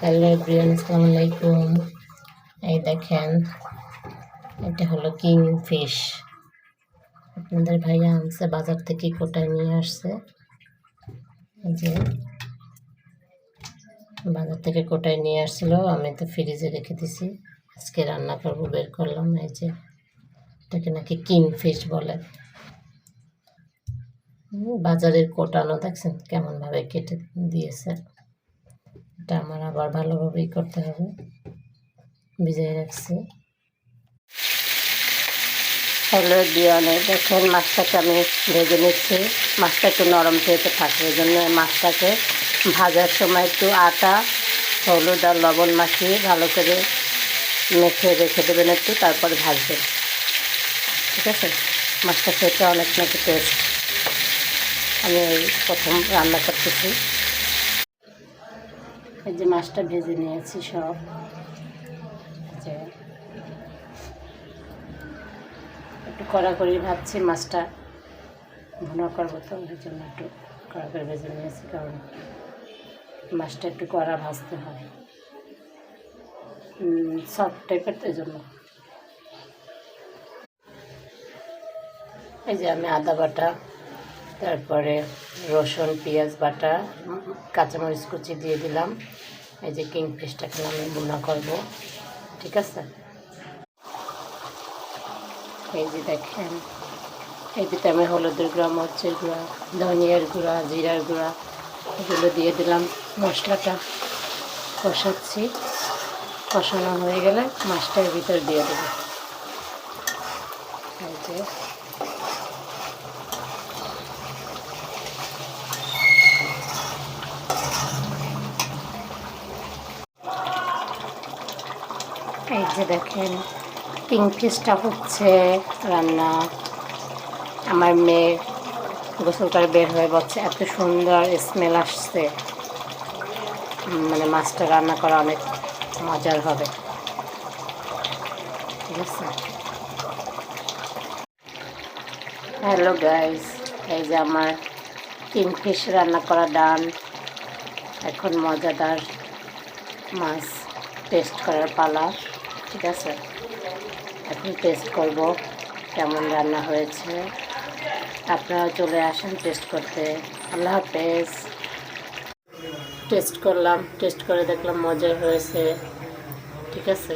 Hello everyone, আসসালামু আলাইকুম। এই দেখেন, এটা হলো কিং ফিশ। আপনাদের ভাইয়া আনছে বাজার থেকে, কোটায় নিয়ে আসছে। এই যে বাজার থেকে কোটায় নিয়ে আসছিল, আমি তো ফ্রিজে রেখে দিছি। আজকে রান্না করব, বের করলাম। এই যে এটাকে নাকি কিং ফিশ বলে। বাজারের কোটানো দেখছেন কেমনভাবে কেটে দিয়েছে। এটা আমার আবার ভালোভাবেই করতে হবে, ভিজিয়ে রাখছি। হ্যালো বিয়ানে, দেখেন মাছটাকে আমি ভেজে নিচ্ছি। মাছটা একটু নরম থেকে থাকে, এই জন্য মাছটাকে ভাজার সময় একটু আটা, হলুদ আর লবণ মাখিয়ে ভালো করে মেখে রেখে দেবেন একটু, তারপরে ভাজবেন। ঠিক আছে, মাছটা খেতে অনেক নাকি টেস্ট। আমি এই প্রথম রান্না করতেছি। এই যে মাছটা ভেজে নিয়েছি সব। যে একটু কড়া করে ভাজছি, মাছটা ভুনা করবো তো ওই জন্য একটু কড়া করে ভেজে নিয়েছি, কারণ মাছটা একটু কড়া ভাজতে হয়, সফট টাইপের, তো এই জন্য। এই যে আমি আদা বাটা, তারপরে রসুন পেঁয়াজ বাটা, কাঁচামরিচ কুচি দিয়ে দিলাম। এই যে কিং ফিশটাকে আমি ভুনা করব। ঠিক আছে, এই যে দেখেন, এই দিতে আমি হলুদের গুঁড়া, মরিচের গুঁড়া, ধনিয়ার গুঁড়া, জিরার গুঁড়া এগুলো দিয়ে দিলাম। মশলাটা কষাচ্ছি, কষানো হয়ে গেলে মাছটার ভিতর দিয়ে দেবো। এই যে এই যে দেখেন, কিং ফিশটা হচ্ছে রান্না। আমার মেয়ে গোসল করে বের হয়ে বলছে এত সুন্দর স্মেল আসছে, মানে মাছটা রান্না করা অনেক মজার হবে। ঠিক আছে, হ্যালো গাইস, এই যে আমার কিং ফিশ রান্না করা ডান। এখন মজাদার মাছ টেস্ট করার পালা। ঠিক আছে, এখন টেস্ট করব কেমন রান্না হয়েছে। আপনারা চলে আসেন টেস্ট করতে। আল্লাহ হাফেজ। টেস্ট করলাম, টেস্ট করে দেখলাম মজা হয়েছে। ঠিক আছে।